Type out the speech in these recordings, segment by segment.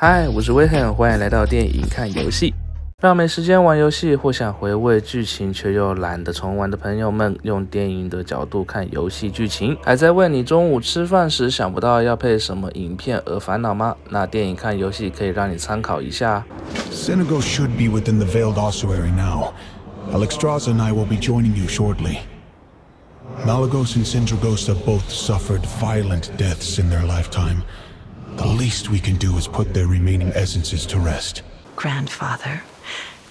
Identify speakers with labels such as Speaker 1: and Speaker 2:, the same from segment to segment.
Speaker 1: 嗨，我是Wilhelm，欢迎来到电影看游戏。让没时间玩游戏或想回味剧情却又懒得重玩的朋友们，用电影的角度看游戏剧情，还在为你中午吃饭时想不到要配什么影片而烦恼吗？那电影看游戏可以让你参考一下。
Speaker 2: Sindragosa should be within the veiled ossuary now. Alexstrasza and I will be joining you shortly. Malygos and Sindragosa both suffered violent deaths in their lifetime. The least we can do is put their remaining essences to rest.
Speaker 3: Grandfather,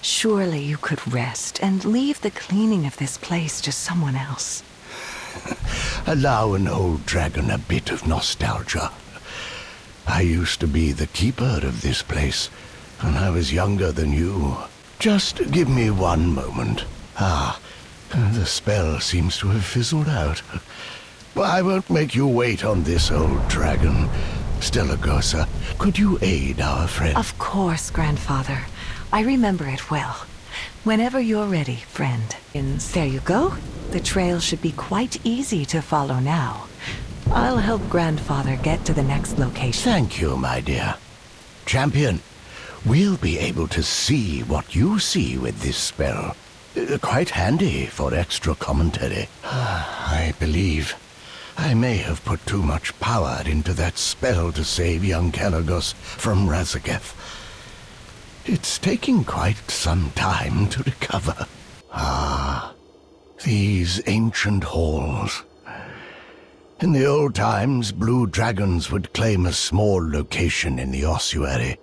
Speaker 3: surely you could rest and leave the cleaning of this place to someone else.
Speaker 4: Allow an old dragon a bit of nostalgia. I used to be the keeper of this place when I was younger than you. Just give me one moment. The spell seems to have fizzled out. I won't make you wait on this old dragon. Stillagosa, could you aid our friend?
Speaker 3: Of course, Grandfather. I remember it well. Whenever you're ready, friend. And there you go. The trail should be quite easy to follow now. I'll help Grandfather get to the next location.
Speaker 4: Thank you, my dear. Champion, we'll be able to see what you see with this spell. Quite handy for extra commentary. I believe I may have put too much power into that spell to save young Kirygosa from Razageth. It's taking quite some time to recover. These ancient halls. In the old times, blue dragons would claim a small location in the ossuary,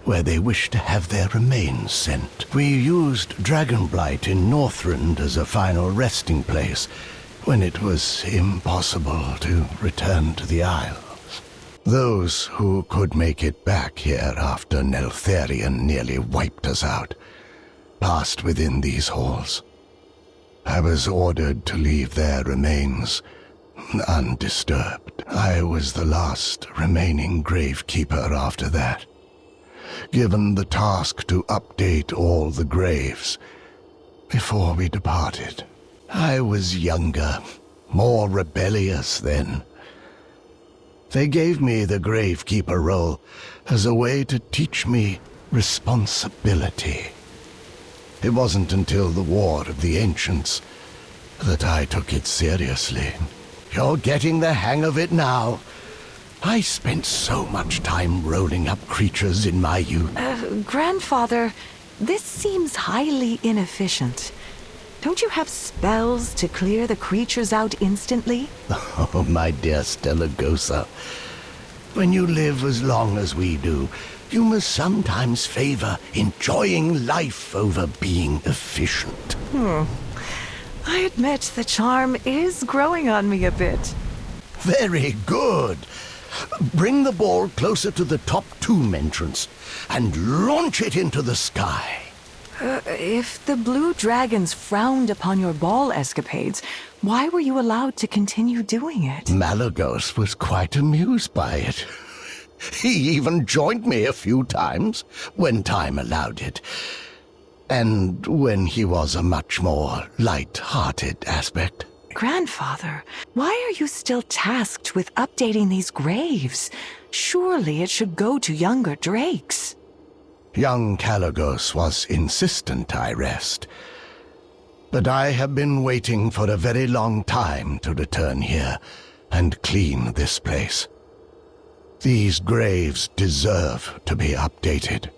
Speaker 4: where they wished to have their remains sent. We used Dragonblight in Northrend as a final resting place, when it was impossible to return to the Isles. Those who could make it back here after Neltharion nearly wiped us out passed within these halls. I was ordered to leave their remains undisturbed. I was the last remaining gravekeeper after that, given the task to update all the graves before we departed. I was younger, more rebellious then. They gave me the gravekeeper role as a way to teach me responsibility. It wasn't until the War of the Ancients that I took it seriously. You're getting the hang of it now. I spent so much time rolling up creatures in my youth.
Speaker 3: Grandfather, this seems highly inefficient. Don't you have spells to clear the creatures out instantly?
Speaker 4: Oh, my dear Stillagosa. When you live as long as we do, you must sometimes favor enjoying life over being efficient.
Speaker 3: I admit the charm is growing on me a bit.
Speaker 4: Very good. Bring the ball closer to the top tomb entrance and launch it into the sky.
Speaker 3: If the blue dragons frowned upon your ball escapades, why were you allowed to continue doing it?
Speaker 4: Malygos was quite amused by it. He even joined me a few times, when time allowed it. And when he was a much more light-hearted aspect.
Speaker 3: Grandfather, why are you still tasked with updating these graves? Surely it should go to younger drakes.
Speaker 4: Young Kirygosa was insistent I rest. But I have been waiting for a very long time to return here and clean this place. These graves deserve to be updated.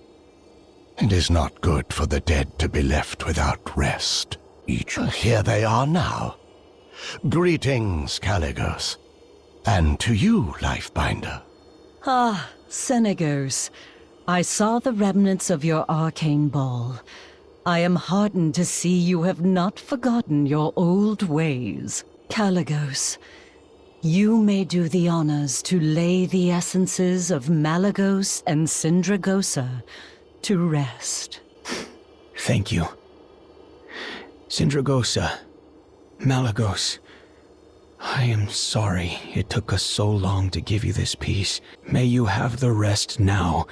Speaker 4: It is not good for the dead to be left without rest. Here they are now. Greetings, Kirygosa. And to you, Lifebinder.
Speaker 5: Senegos. I saw the remnants of your arcane ball. I am heartened to see you have not forgotten your old ways. Kirygosa, you may do the honors to lay the essences of Malygos and Sindragosa to rest.
Speaker 2: Thank you. Sindragosa, Malygos, I am sorry it took us so long to give you this peace. May you have the rest now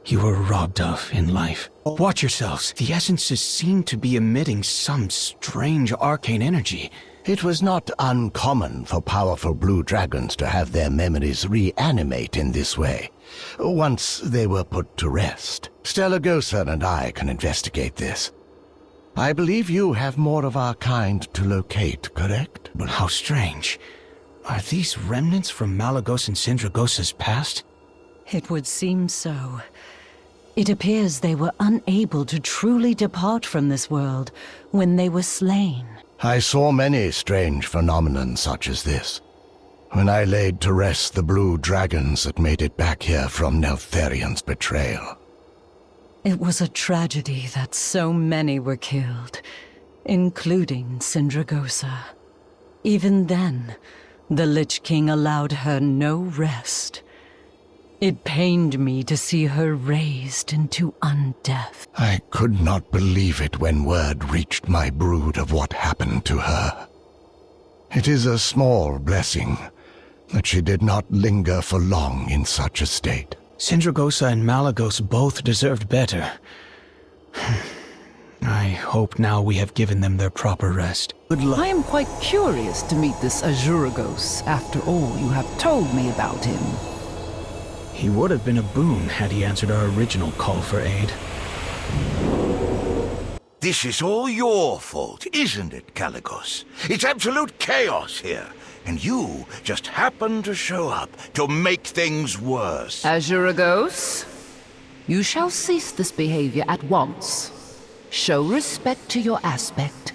Speaker 2: you were robbed of in life. Watch yourselves. The essences seem to be emitting some strange arcane energy.
Speaker 4: It was not uncommon for powerful blue dragons to have their memories reanimate in this way. once they were put to rest. Sindragosa and I can investigate this. I believe you have more of our kind to locate, correct?
Speaker 2: But how strange. Are these remnants from Malygos and Sindragosa's past?
Speaker 5: It would seem so. It appears they were unable to truly depart from this world when they were slain.
Speaker 4: I saw many strange phenomena such as this when I laid to rest the blue dragons that made it back here from Neltharion's betrayal.
Speaker 5: It was a tragedy that so many were killed, including Sindragosa. Even then, the Lich King allowed her no rest. It pained me to see her raised into undeath.
Speaker 4: I could not believe it when word reached my brood of what happened to her. It is a small blessing that she did not linger for long in such a state.
Speaker 2: Sindragosa and Malygos both deserved better. I hope now we have given them their proper rest. Good luck.
Speaker 6: I am quite curious to meet this Azuregos after all you have told me about him.
Speaker 2: He would have been a boon had he answered our original call for aid.
Speaker 7: This is all your fault, isn't it, Kaligos? It's absolute chaos here, and you just happen to show up to make things worse.
Speaker 6: Azuregos, you shall cease this behavior at once. Show respect to your aspect,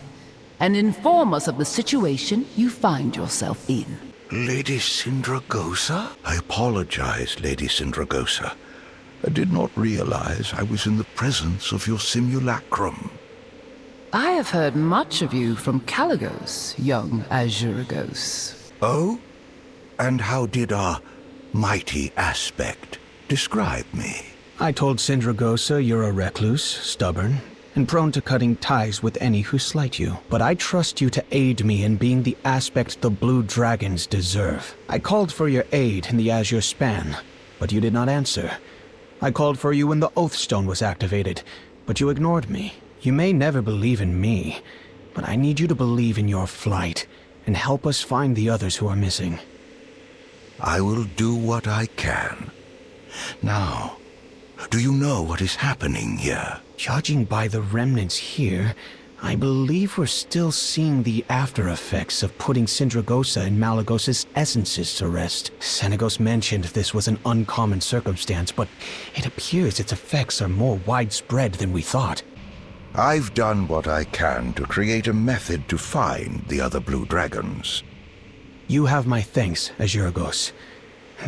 Speaker 6: and inform us of the situation you find yourself in.
Speaker 7: Lady Sindragosa? I apologize, Lady Sindragosa. I did not realize I was in the presence of your simulacrum.
Speaker 6: I have heard much of you from Kaligos, young Azuregos.
Speaker 7: Oh? And how did our mighty aspect describe me?
Speaker 2: I told Sindragosa you're a recluse, stubborn, and prone to cutting ties with any who slight you. But I trust you to aid me in being the aspect the Blue Dragons deserve. I called for your aid in the Azure Span, but you did not answer. I called for you when the Oathstone was activated, but you ignored me. You may never believe in me, but I need you to believe in your flight and help us find the others who are missing.
Speaker 7: I will do what I can. Now, do you know what is happening here?
Speaker 2: Judging by the remnants here, I believe we're still seeing the after effects of putting Sindragosa and Malygos' essences to rest. Senegos mentioned this was an uncommon circumstance, but it appears its effects are more widespread than we thought.
Speaker 7: I've done what I can to create a method to find the other blue dragons.
Speaker 2: You have my thanks, Azuregos.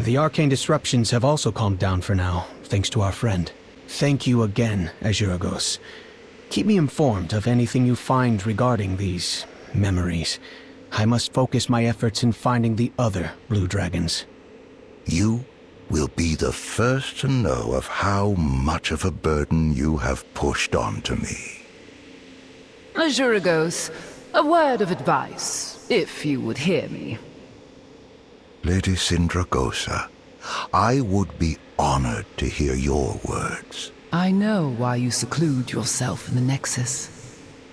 Speaker 2: The arcane disruptions have also calmed down for now, thanks to our friend. Thank you again, Azuregos. Keep me informed of anything you find regarding these memories. I must focus my efforts in finding the other blue dragons.
Speaker 7: You will be the first to know of how much of a burden you have pushed onto me.
Speaker 6: Azuregos, a word of advice, if you would hear me.
Speaker 7: Lady Sindragosa, I would be honored to hear your words.
Speaker 6: I know why you seclude yourself in the Nexus.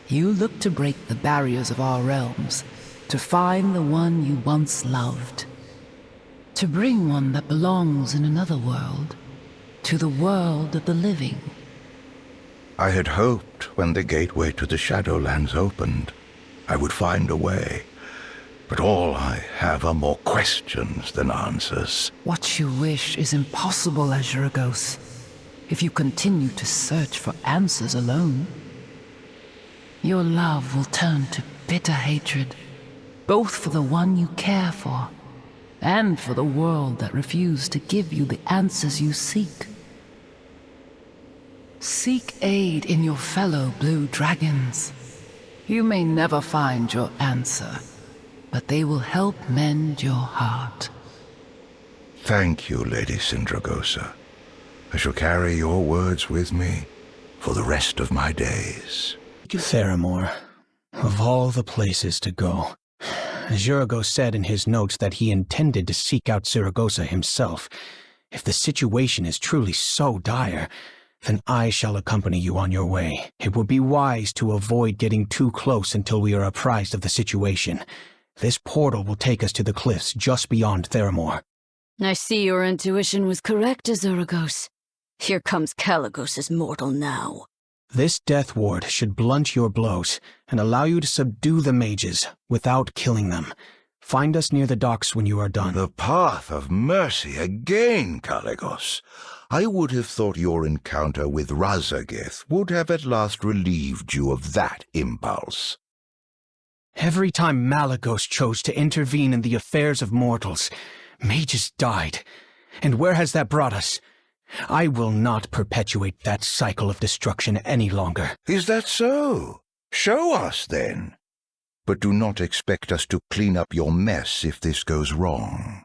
Speaker 6: You look to break the barriers of our realms, to find the one you once loved. To bring one that belongs in another world, to the world of the living.
Speaker 7: I had hoped when the gateway to the Shadowlands opened, I would find a way. But all I have are more questions than answers.
Speaker 6: What you wish is impossible, Azuregos, if you continue to search for answers alone. Your love will turn to bitter hatred, both for the one you care for, and for the world that refused to give you the answers you seek. Seek aid in your fellow blue dragons. You may never find your answer, but they will help mend your heart.
Speaker 7: Thank you, Lady Sindragosa. I shall carry your words with me for the rest of my days.
Speaker 2: Theramore. Of all the places to go. Azuregos said in his notes that he intended to seek out Sindragosa himself. If the situation is truly so dire, then I shall accompany you on your way. It would be wise to avoid getting too close until we are apprised of the situation. This portal will take us to the cliffs just beyond Theramore.
Speaker 8: I see your intuition was correct, Azuregos. Here comes Kaligos' mortal now.
Speaker 2: This death ward should blunt your blows and allow you to subdue the mages without killing them. Find us near the docks when you are done.
Speaker 7: The path of mercy again, Kaligos. I would have thought your encounter with Razageth would have at last relieved you of that impulse.
Speaker 2: Every time Malygos chose to intervene in the affairs of mortals, mages died. And where has that brought us? I will not perpetuate that cycle of destruction any longer.
Speaker 7: Is that so? Show us, then. But do not expect us to clean up your mess if this goes wrong.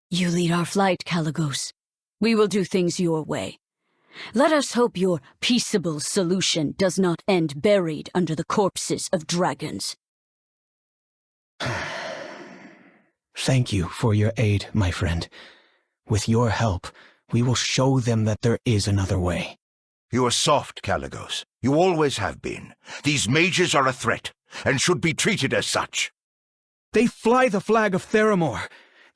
Speaker 8: You lead our flight, Kaligos. We will do things your way. Let us hope your peaceable solution does not end buried under the corpses of dragons.
Speaker 2: Thank you for your aid, my friend. With your help, we will show them that there is another way.
Speaker 7: You are soft, Kaligos. You always have been. These mages are a threat, and should be treated as such.
Speaker 2: They fly the flag of Theramore.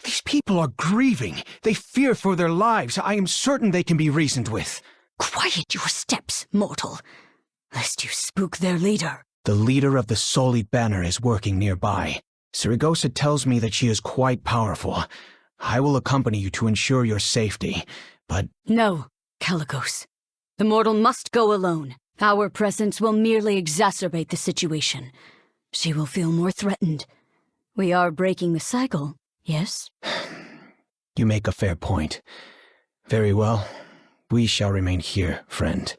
Speaker 2: These people are grieving. They fear for their lives. I am certain they can be reasoned with.
Speaker 8: Quiet your steps, mortal, lest you spook their leader.
Speaker 2: The leader of the Sullied Banner is working nearby. Azuregos tells me that she is quite powerful. I will accompany you to ensure your safety, but...
Speaker 8: No, Kaligos. The mortal must go alone. Our presence will merely exacerbate the situation. She will feel more threatened. We are breaking the cycle, yes?
Speaker 2: You make a fair point. Very well. We shall remain here, friend.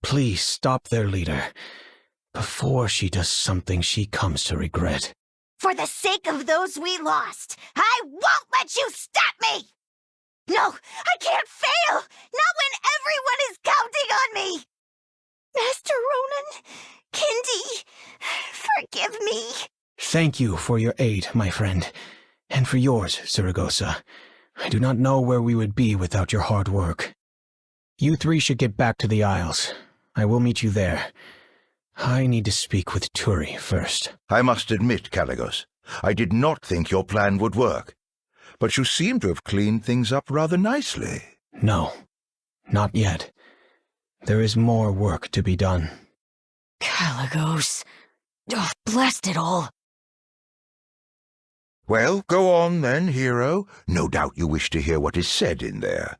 Speaker 2: Please stop their leader, before she does something she comes to regret.
Speaker 9: For the sake of those we lost, I won't let you stop me! No, I can't fail! Not when everyone is counting on me! Master Ronan, Kindi, forgive me.
Speaker 2: Thank you for your aid, my friend, and for yours, Azuregosa. I do not know where we would be without your hard work. You three should get back to the Isles. I will meet you there. I need to speak with Turi first.
Speaker 7: I must admit, Kaligos, I did not think your plan would work. But you seem to have cleaned things up rather nicely.
Speaker 2: No, not yet. There is more work to be done.
Speaker 8: Kaligos. Oh, blast it all.
Speaker 7: Well, go on then, hero. No doubt you wish to hear what is said in there.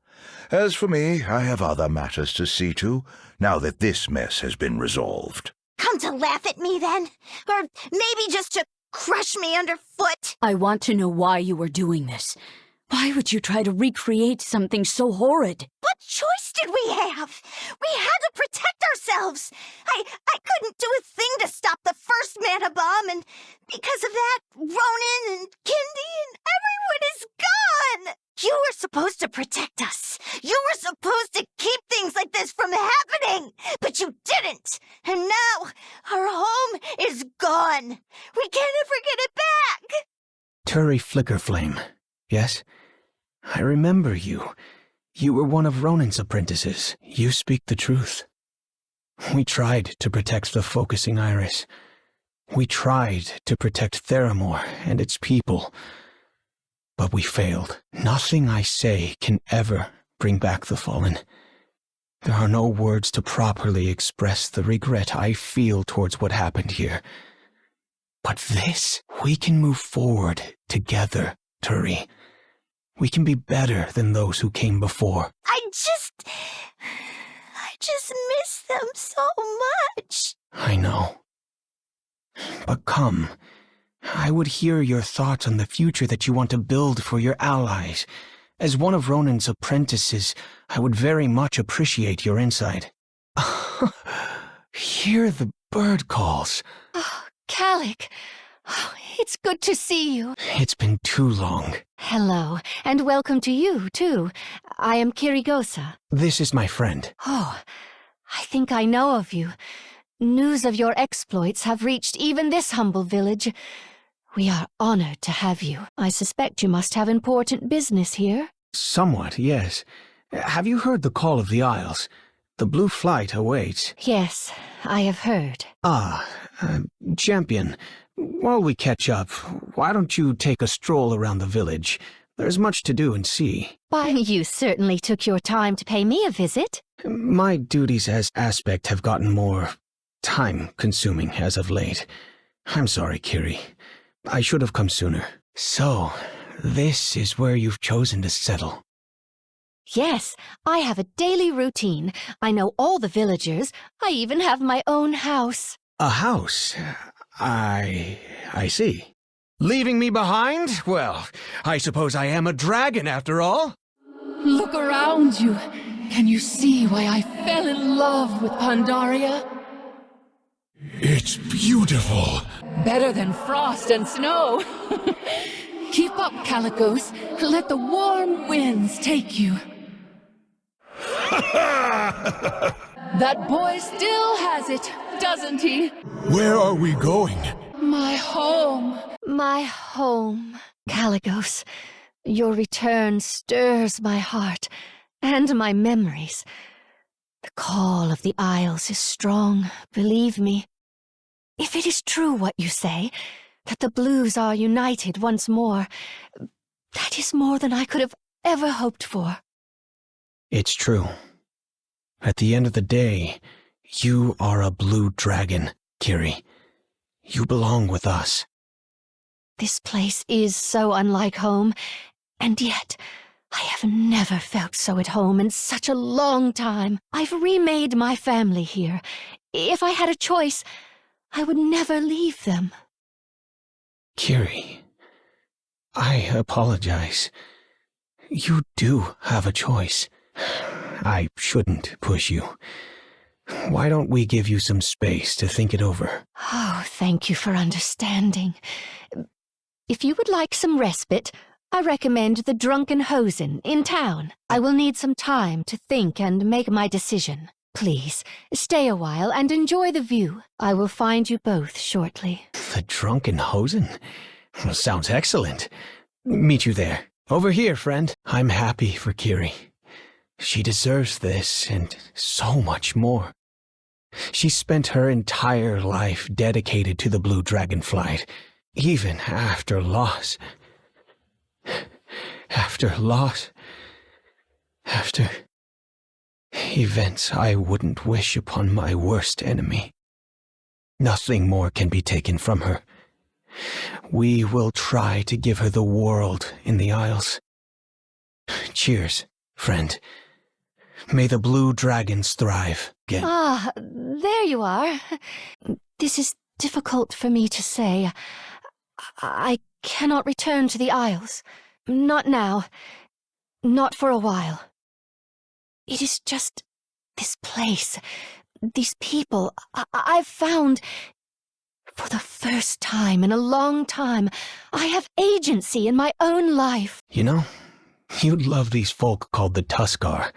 Speaker 7: As for me, I have other matters to see to, now that this mess has been resolved.
Speaker 9: Come to laugh at me, then? Or maybe just to crush me underfoot?
Speaker 8: I want to know why you were doing this. Why would you try to recreate something so horrid?
Speaker 9: What choice did we have? We had to protect ourselves. I couldn't do a thing to stop the first mana bomb, and because of that, Ronan and Kindi and everyone is gone! You were supposed to protect us. You were supposed to keep things like this from happening, but you didn't. And now, our home is gone. We can't ever get it back.
Speaker 2: Turi Flickerflame, yes? I remember you. You were one of Ronan's apprentices. You speak the truth. We tried to protect the focusing iris. We tried to protect Theramore and its people. But we failed. Nothing I say can ever bring back the fallen. There are no words to properly express the regret I feel towards what happened here. But this, we can move forward together, Turi. We can be better than those who came before.
Speaker 9: I just miss them so much.
Speaker 2: I know. But come, I would hear your thoughts on the future that you want to build for your allies. As one of Ronan's apprentices, I would very much appreciate your insight. Hear the bird calls.
Speaker 10: Oh, Kalig. Oh, it's good to see you.
Speaker 2: It's been too long.
Speaker 10: Hello, and welcome to you, too. I am Kirygosa.
Speaker 2: This is my friend.
Speaker 10: Oh, I think I know of you. News of your exploits have reached even this humble village. We are honored to have you. I suspect you must have important business here.
Speaker 2: Somewhat, yes. Have you heard the call of the Isles? The Blue Flight awaits.
Speaker 10: Yes, I have heard.
Speaker 2: Champion, while we catch up, why don't you take a stroll around the village? There's much to do and see.
Speaker 10: Why, you certainly took your time to pay me a visit.
Speaker 2: My duties as aspect have gotten more time-consuming as of late. I'm sorry, Kiri. I should have come sooner. So, this is where you've chosen to settle.
Speaker 10: Yes, I have a daily routine. I know all the villagers. I even have my own house.
Speaker 2: A house? I see. Leaving me behind? Well, I suppose I am a dragon after all.
Speaker 6: Look around you. Can you see why I fell in love with Pandaria?
Speaker 4: It's beautiful.
Speaker 6: Better than frost and snow. Keep up, Malygos. Let the warm winds take you. That boy still has it, doesn't he?
Speaker 4: Where are we going?
Speaker 6: My home.
Speaker 10: My home. Malygos, your return stirs my heart and my memories. The call of the Isles is strong, believe me. If it is true what you say, that the Blues are united once more, that is more than I could have ever hoped for.
Speaker 2: It's true. At the end of the day, you are a blue dragon, Kiri. You belong with us.
Speaker 10: This place is so unlike home, and yet I have never felt so at home in such a long time. I've remade my family here. If I had a choice, I would never leave them.
Speaker 2: Kiri, I apologize. You do have a choice. I shouldn't push you. Why don't we give you some space to think it over?
Speaker 10: Oh, thank you for understanding. If you would like some respite, I recommend the Drunken Hosen in town. I will need some time to think and make my decision. Please, stay a while and enjoy the view. I will find you both shortly.
Speaker 2: The Drunken Hosen? Sounds excellent. Meet you there. Over here, friend. I'm happy for Kiri. She deserves this and so much more. She spent her entire life dedicated to the Blue Dragonflight, even after loss. After events I wouldn't wish upon my worst enemy. Nothing more can be taken from her. We will try to give her the world in the Isles. Cheers, friend. May the blue dragons thrive again.
Speaker 10: Ah, there you are. This is difficult for me to say. I cannot return to the Isles. Not now. Not for a while. It is just this place, these people. I've found, for the first time in a long time, I have agency in my own life.
Speaker 2: You know, you'd love these folk called the Tuskar.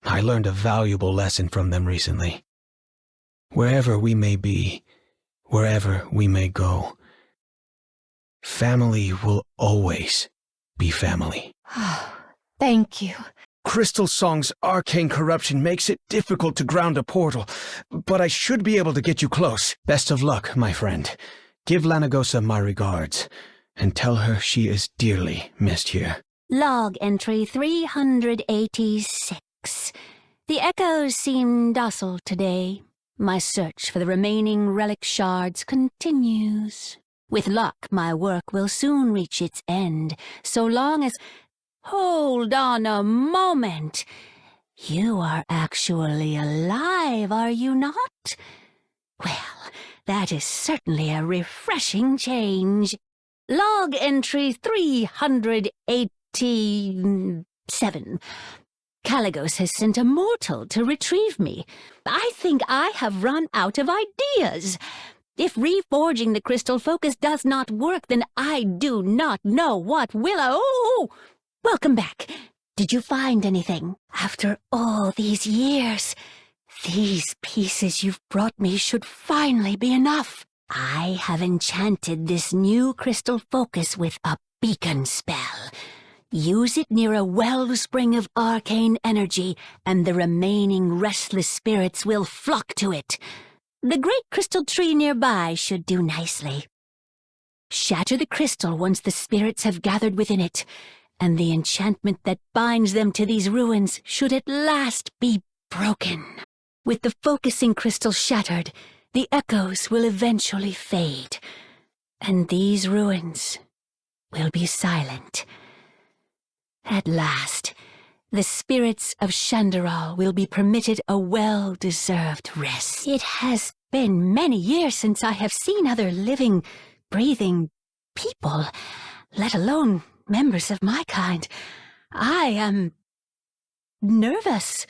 Speaker 2: I learned a valuable lesson from them recently. Wherever we may be, wherever we may go, family will always be family.
Speaker 10: Thank you.
Speaker 2: Crystalsong's arcane corruption makes it difficult to ground a portal, but I should be able to get you close. Best of luck, my friend. Give Lanigosa my regards, and tell her she is dearly missed here.
Speaker 9: Log entry 386. The echoes seem docile today. My search for the remaining relic shards continues. With luck, my work will soon reach its end, so long as... Hold on a moment. You are actually alive, are you not? Well, that is certainly a refreshing change. Log entry 387. Malygos has sent a mortal to retrieve me. I think I have run out of ideas. If reforging the crystal focus does not work, then I do not know what will. Oh! Welcome back. Did you find anything? After all these years, these pieces you've brought me should finally be enough. I have enchanted this new crystal focus with a beacon spell. Use it near a wellspring of arcane energy, and the remaining restless spirits will flock to it. The great crystal tree nearby should do nicely. Shatter the crystal once the spirits have gathered within it,
Speaker 8: and the enchantment that binds them to these ruins should at last be broken. With the focusing crystal shattered, the echoes will eventually fade, and these ruins will be silent. At last, the spirits of Shandaral will be permitted a well-deserved rest. It has been many years since I have seen other living, breathing people, let alone members of my kind. I am nervous.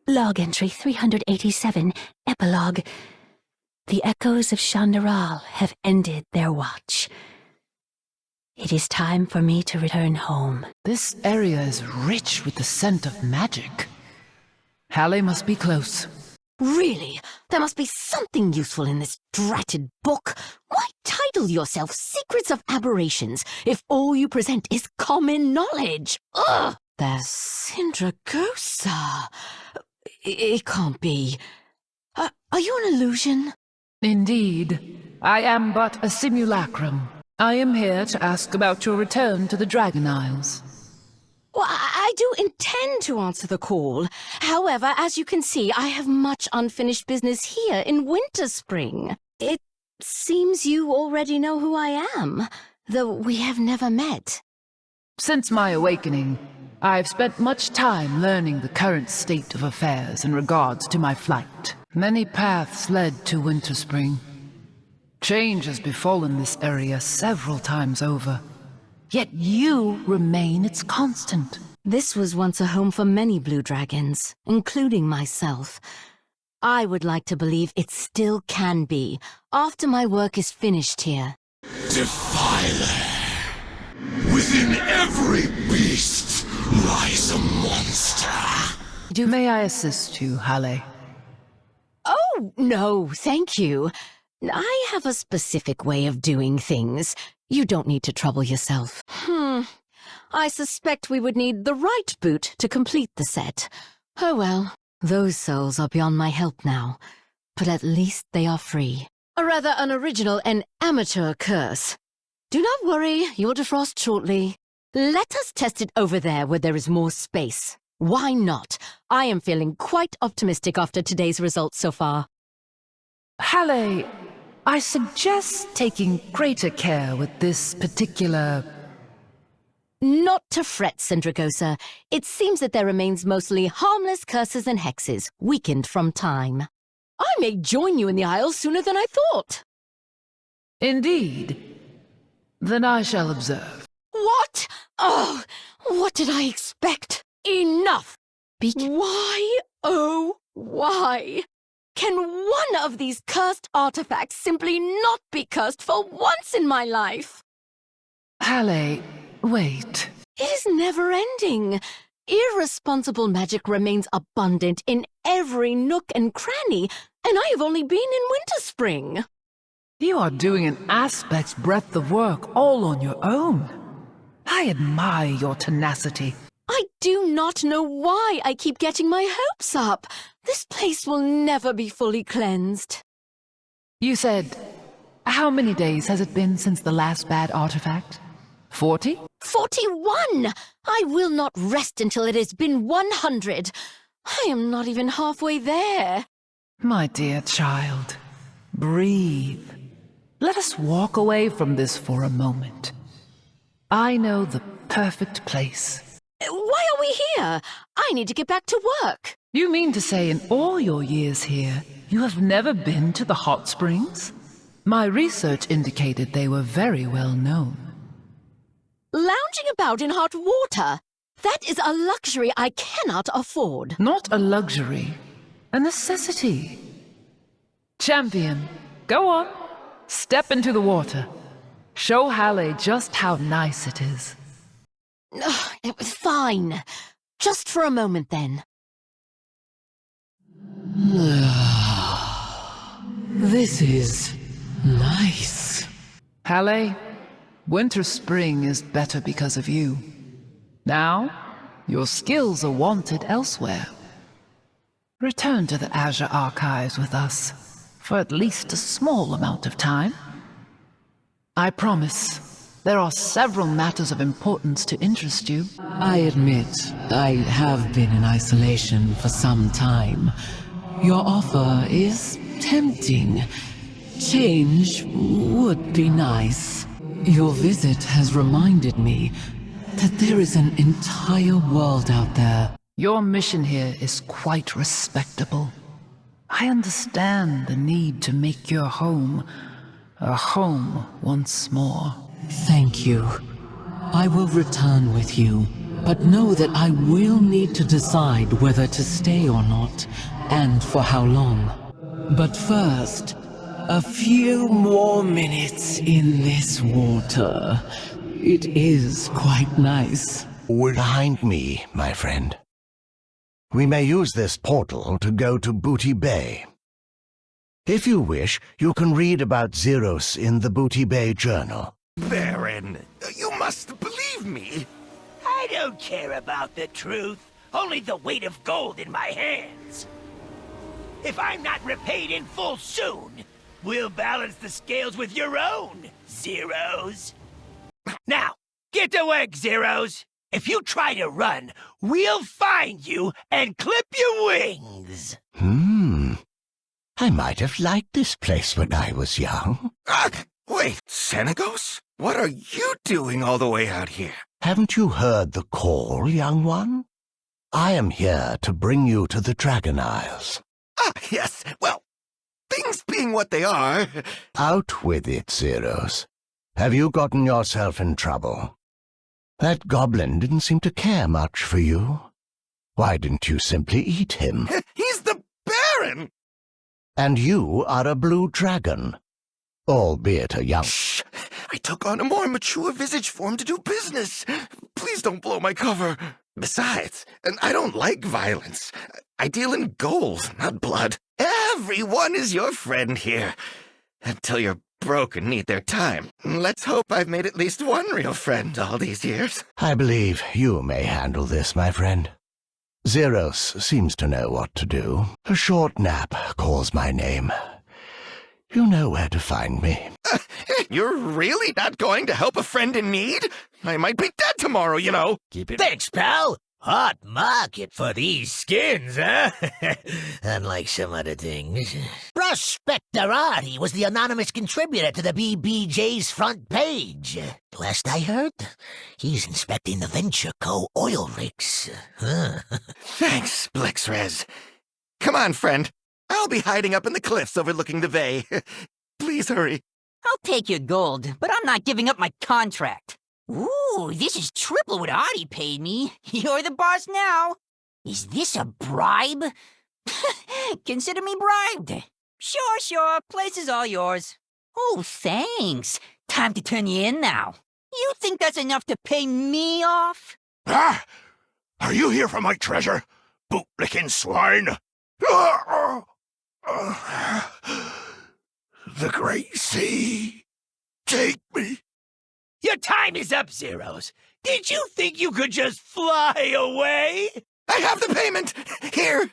Speaker 8: Log entry 387, epilogue. The echoes of Shandaral have ended their watch. It is time for me to return home.
Speaker 6: This area is rich with the scent of magic. Haleh must be close.
Speaker 8: Really? There must be something useful in this dratted book. Why title yourself Secrets of Aberrations if all you present is common knowledge? Ugh! There's Sindragosa. It can't be. Are you an illusion?
Speaker 6: Indeed. I am but a simulacrum. I am here to ask about your return to the Dragon Isles.
Speaker 8: Well, I do intend to answer the call. However, as you can see, I have much unfinished business here in Winterspring. It seems you already know who I am, though we have never met.
Speaker 6: Since my awakening, I've spent much time learning the current state of affairs in regards to my flight. Many paths led to Winterspring. Change has befallen this area several times over. Yet you remain its constant.
Speaker 8: This was once a home for many blue dragons, including myself. I would like to believe it still can be, after my work is finished here.
Speaker 2: Defiler! Within every beast lies a monster.
Speaker 6: May I assist you, Haleh?
Speaker 8: Oh, no, thank you. I have a specific way of doing things. You don't need to trouble yourself. I suspect we would need the right boot to complete the set. Oh well, those souls are beyond my help now. But at least they are free. A rather unoriginal and amateur curse. Do not worry, you'll defrost shortly. Let us test it over there where there is more space. Why not? I am feeling quite optimistic after today's results so far.
Speaker 6: Haleh, I suggest taking greater care with this particular...
Speaker 8: Not to fret, Sindragosa. It seems that there remains mostly harmless curses and hexes, weakened from time. I may join you in the Isles sooner than I thought.
Speaker 6: Indeed. Then I shall observe.
Speaker 8: What? Oh, what did I expect? Enough! Why, oh, why? Can one of these cursed artifacts simply not be cursed for once in my life?
Speaker 6: Haleh, wait.
Speaker 8: It is never-ending. Irresponsible magic remains abundant in every nook and cranny, and I have only been in Winterspring.
Speaker 6: You are doing an aspect's breadth of work all on your own. I admire your tenacity.
Speaker 8: I do not know why I keep getting my hopes up. This place will never be fully cleansed.
Speaker 6: You said, how many days has it been since the last bad artifact? 40?
Speaker 8: 41! I will not rest until it has been 100. I am not even halfway there.
Speaker 6: My dear child, breathe. Let us walk away from this for a moment. I know the perfect place.
Speaker 8: Why are we here? I need to get back to work.
Speaker 6: You mean to say in all your years here, you have never been to the hot springs? My research indicated they were very well known.
Speaker 8: Lounging about in hot water. That is a luxury I cannot afford.
Speaker 6: Not a luxury, a necessity. Champion, go on. Step into the water. Show Haleh just how nice it is.
Speaker 8: It was fine. Just for a moment, then.
Speaker 6: This is nice. Haleh, Winterspring is better because of you. Now, your skills are wanted elsewhere. Return to the Azure Archives with us for at least a small amount of time. I promise There are several matters of importance to interest you.
Speaker 11: I admit, I have been in isolation for some time. Your offer is tempting. Change would be nice. Your visit has reminded me that there is an entire world out there.
Speaker 6: Your mission here is quite respectable. I understand the need to make your home a home once more.
Speaker 11: Thank you. I will return with you, but know that I will need to decide whether to stay or not, and for how long. But first, a few more minutes in this water. It is quite nice.
Speaker 4: Behind me, my friend. We may use this portal to go to Booty Bay. If you wish, you can read about Zeros in the Booty Bay Journal.
Speaker 12: Baron, you must believe me.
Speaker 13: I don't care about the truth, only the weight of gold in my hands. If I'm not repaid in full soon, we'll balance the scales with your own, Zeros. Now, get to work, Zeros. If you try to run, we'll find you and clip your wings.
Speaker 4: I might have liked this place when I was young.
Speaker 12: Wait, Senegos? What are you doing all the way out here?
Speaker 4: Haven't you heard the call, young one? I am here to bring you to the Dragon Isles.
Speaker 12: Yes, well, things being what they are...
Speaker 4: Out with it, Zeros. Have you gotten yourself in trouble? That goblin didn't seem to care much for you. Why didn't you simply eat him?
Speaker 12: He's the Baron!
Speaker 4: And you are a blue dragon. Albeit a young...
Speaker 12: Shh! I took on a more mature visage form to do business. Please don't blow my cover. Besides, I don't like violence. I deal in gold, not blood. Everyone is your friend here. Until you're broke and need their time. Let's hope I've made at least one real friend all these years.
Speaker 4: I believe you may handle this, my friend. Zeros seems to know what to do. A short nap calls my name. You know where to find me.
Speaker 12: You're really not going to help a friend in need? I might be dead tomorrow, you know.
Speaker 13: Keep it. Thanks, pal. Hot market for these skins, huh? Unlike some other things. Prospectorati was the anonymous contributor to the BBJ's front page. Last I heard, he's inspecting the Venture Co. oil rigs.
Speaker 12: Thanks, Blixrez. Come on, friend. I'll be hiding up in the cliffs overlooking the bay. Please hurry.
Speaker 14: I'll take your gold, but I'm not giving up my contract. Ooh, this is triple what Artie paid me. You're the boss now. Is this a bribe? Consider me bribed. Sure, place is all yours. Oh, thanks. Time to turn you in now. You think that's enough to pay me off?
Speaker 12: Ah! Are you here for my treasure, bootlicking swine? The great sea, take me.
Speaker 13: Your time is up, Zeros. Did you think you could just fly away?
Speaker 12: I have the payment. Here.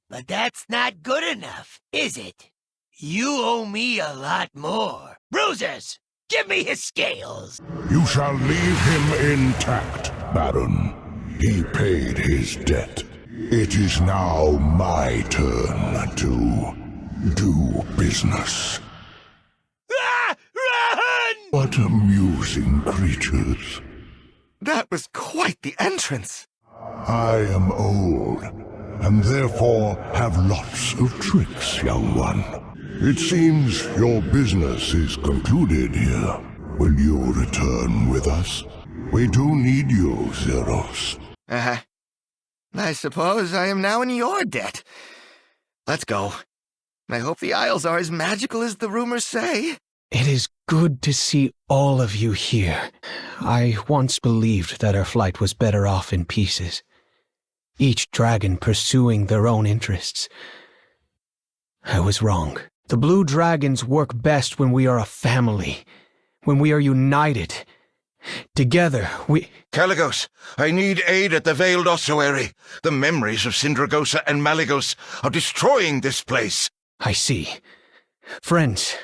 Speaker 13: But that's not good enough, is it? You owe me a lot more. Bruisers, give me his scales.
Speaker 15: You shall leave him intact, Baron. He paid his debt. It is now my turn to do business.
Speaker 13: Run!
Speaker 15: What amusing creatures.
Speaker 12: That was quite the entrance.
Speaker 15: I am old, and therefore have lots of tricks, young one. It seems your business is concluded here. Will you return with us? We do need you, Zeros.
Speaker 12: I suppose I am now in your debt. Let's go. I hope the Isles are as magical as the rumors say.
Speaker 2: It is good to see all of you here. I once believed that our flight was better off in pieces, each dragon pursuing their own interests. I was wrong. The blue dragons work best when we are a family, when we are united. Together, we...
Speaker 7: Kirygosa, I need aid at the Veiled Ossuary. The memories of Sindragosa and Malygos are destroying this place.
Speaker 2: I see. Friends,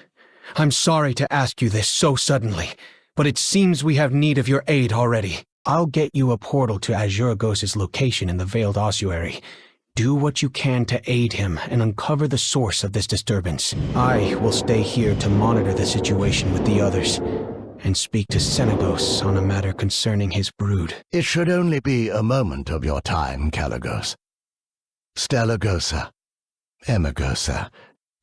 Speaker 2: I'm sorry to ask you this so suddenly, but it seems we have need of your aid already. I'll get you a portal to Azuregos' location in the Veiled Ossuary. Do what you can to aid him and uncover the source of this disturbance. I will stay here to monitor the situation with the others and speak to Senegos on a matter concerning his brood.
Speaker 4: It should only be a moment of your time, Kirygosa. Stellagosa, Emagosa,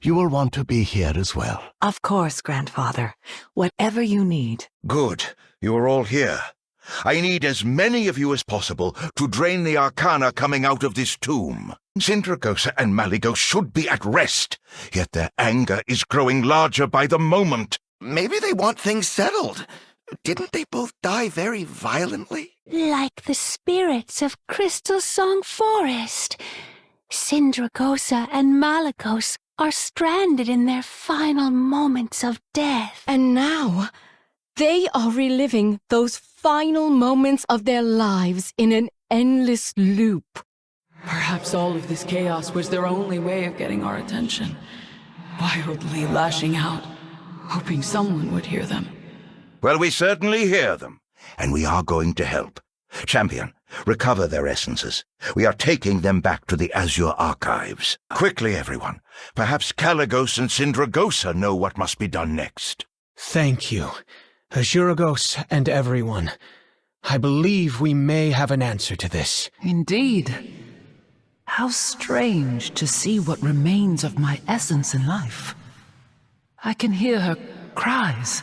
Speaker 4: you will want to be here as well.
Speaker 3: Of course, Grandfather. Whatever you need.
Speaker 7: Good. You are all here. I need as many of you as possible to drain the arcana coming out of this tomb. Sindragosa and Malygos should be at rest, yet their anger is growing larger by the moment.
Speaker 12: Maybe they want things settled. Didn't they both die very violently?
Speaker 10: Like the spirits of Crystalsong Forest. Sindragosa and Malygos are stranded in their final moments of death. And now, they are reliving those final moments of their lives in an endless loop.
Speaker 6: Perhaps all of this chaos was their only way of getting our attention. Wildly lashing out, hoping someone would hear them.
Speaker 7: Well, we certainly hear them, and we are going to help. Champion, recover their essences. We are taking them back to the Azure archives. Quickly, everyone. Perhaps Kaligos and Sindragosa know what must be done next.
Speaker 2: Thank you, Azuregos and everyone. I believe we may have an answer to this.
Speaker 6: Indeed. How strange to see what remains of my essence in life. I can hear her cries,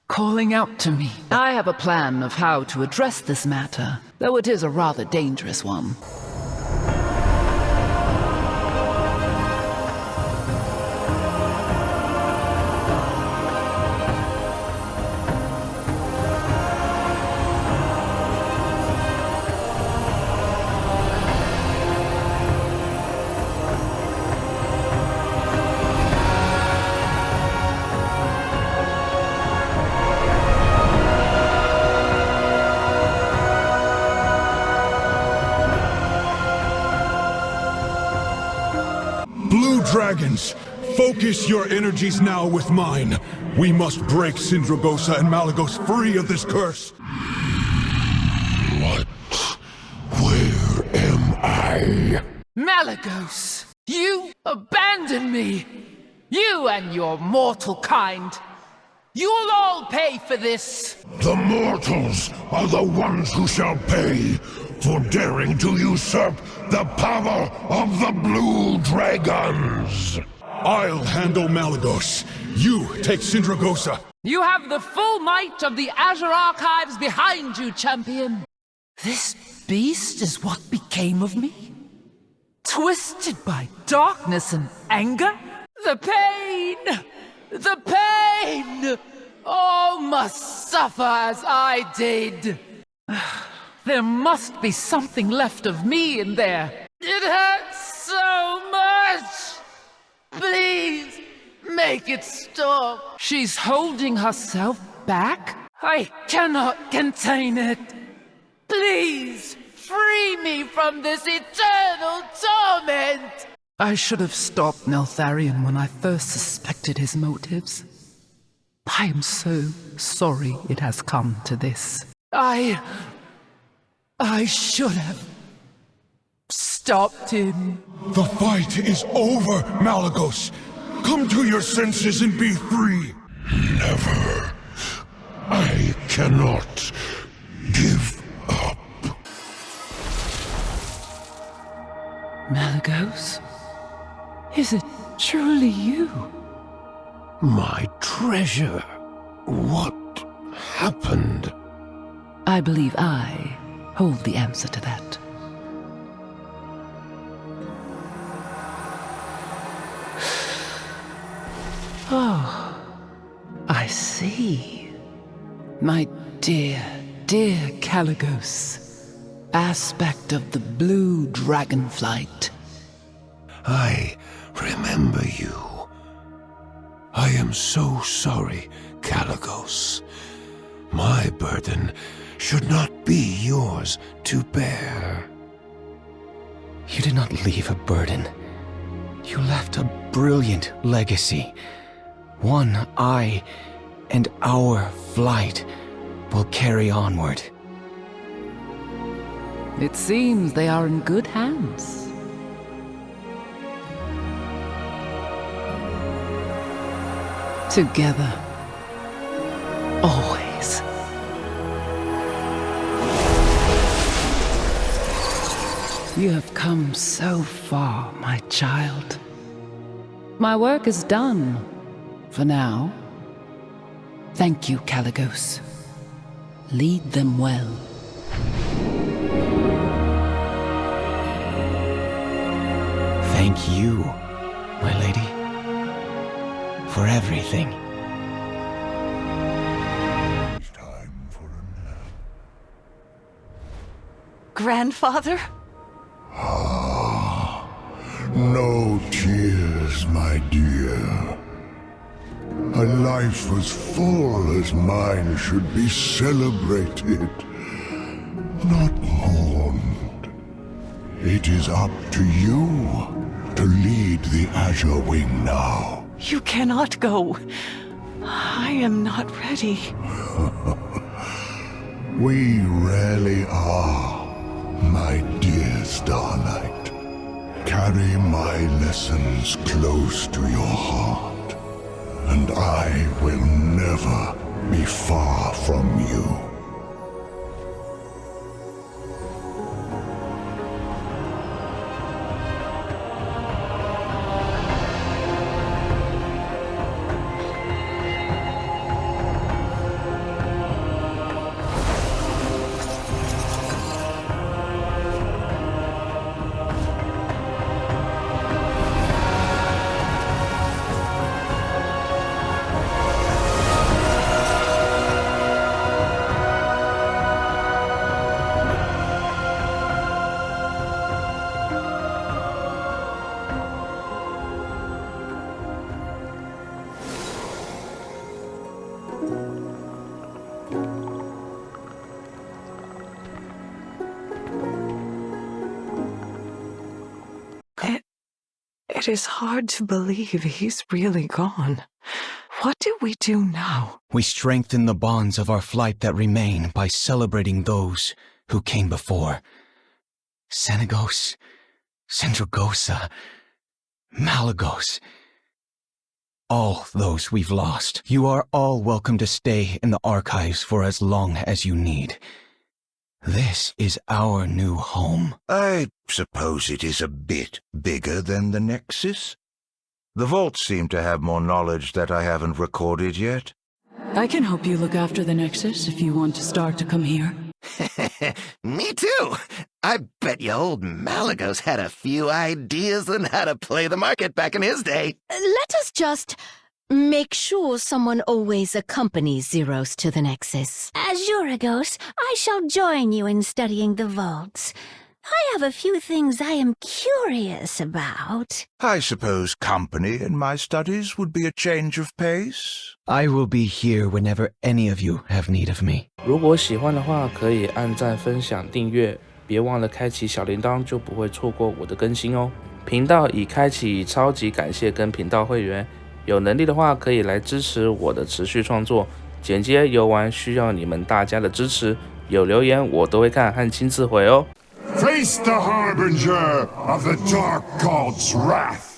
Speaker 6: calling out to me. I have a plan of how to address this matter, though it is a rather dangerous one.
Speaker 15: Dragons, focus your energies now with mine. We must break Sindragosa and Malygos free of this curse.
Speaker 16: What? Where am I?
Speaker 6: Malygos, you abandoned me. You and your mortal kind. You'll all pay for this.
Speaker 16: The mortals are the ones who shall pay for daring to usurp the power of the Blue Dragons.
Speaker 15: I'll handle Malygos. You take Sindragosa.
Speaker 6: You have the full might of the Azure Archives behind you, champion. This beast is what became of me? Twisted by darkness and anger? The pain! The pain! All must suffer as I did. There must be something left of me in there. It hurts so much! Please, make it stop. She's holding herself back? I cannot contain it. Please, free me from this eternal torment! I should have stopped Neltharion when I first suspected his motives. I am so sorry it has come to this. I should have stopped him.
Speaker 15: The fight is over, Malygos. Come to your senses and be free.
Speaker 16: Never. I cannot give up.
Speaker 6: Malygos? Is it truly you?
Speaker 16: My treasure. What happened?
Speaker 6: I believe I hold the answer to that. Oh, I see. My dear, dear Kaligos, aspect of the Blue Dragonflight.
Speaker 16: I remember you. I am so sorry, Kaligos. My burden should not be yours to bear.
Speaker 2: You did not leave a burden. You left a brilliant legacy. One I and our flight will carry onward.
Speaker 6: It seems they are in good hands. Together. Always. You have come so far, my child. My work is done, for now. Thank you, Kyrgyos. Lead them well.
Speaker 2: Thank you, my lady, for everything.
Speaker 3: Grandfather?
Speaker 15: No tears, my dear. A life as full as mine should be celebrated, not mourned. It is up to you to lead the Azure Wing now.
Speaker 3: You cannot go. I am not ready.
Speaker 15: We rarely are, my dear Starlight. Carry my lessons close to your heart, and I will never be far from you.
Speaker 3: It is hard to believe he's really gone. What do we do now?
Speaker 2: We strengthen the bonds of our flight that remain by celebrating those who came before. Malygos, Sindragosa, Malygos. All those we've lost. You are all welcome to stay in the archives for as long as you need. This is our new home.
Speaker 7: I suppose it is a bit bigger than the Nexus. The vaults seem to have more knowledge that I haven't recorded yet.
Speaker 6: I can help you look after the Nexus if you want to start to come here.
Speaker 12: Me too. I bet you old Malygos had a few ideas on how to play the market back in his day.
Speaker 10: Let us just make sure someone always accompanies Zeros to the Nexus.
Speaker 9: Azuregos, I shall join you in studying the vaults. I have a few things I am curious about.
Speaker 7: I suppose company in my studies would be a change of pace.
Speaker 2: I will be here whenever any of you have need of me.
Speaker 1: 如果喜欢的话，可以按赞、分享、订阅，别忘了开启小铃铛，就不会错过我的更新哦。频道已开启，超级感谢跟频道会员。有能力的话，可以来支持我的持续创作。剪接游玩需要你们大家的支持，有留言我都会看和亲自回哦。
Speaker 16: Face the harbinger of the Dark God's wrath.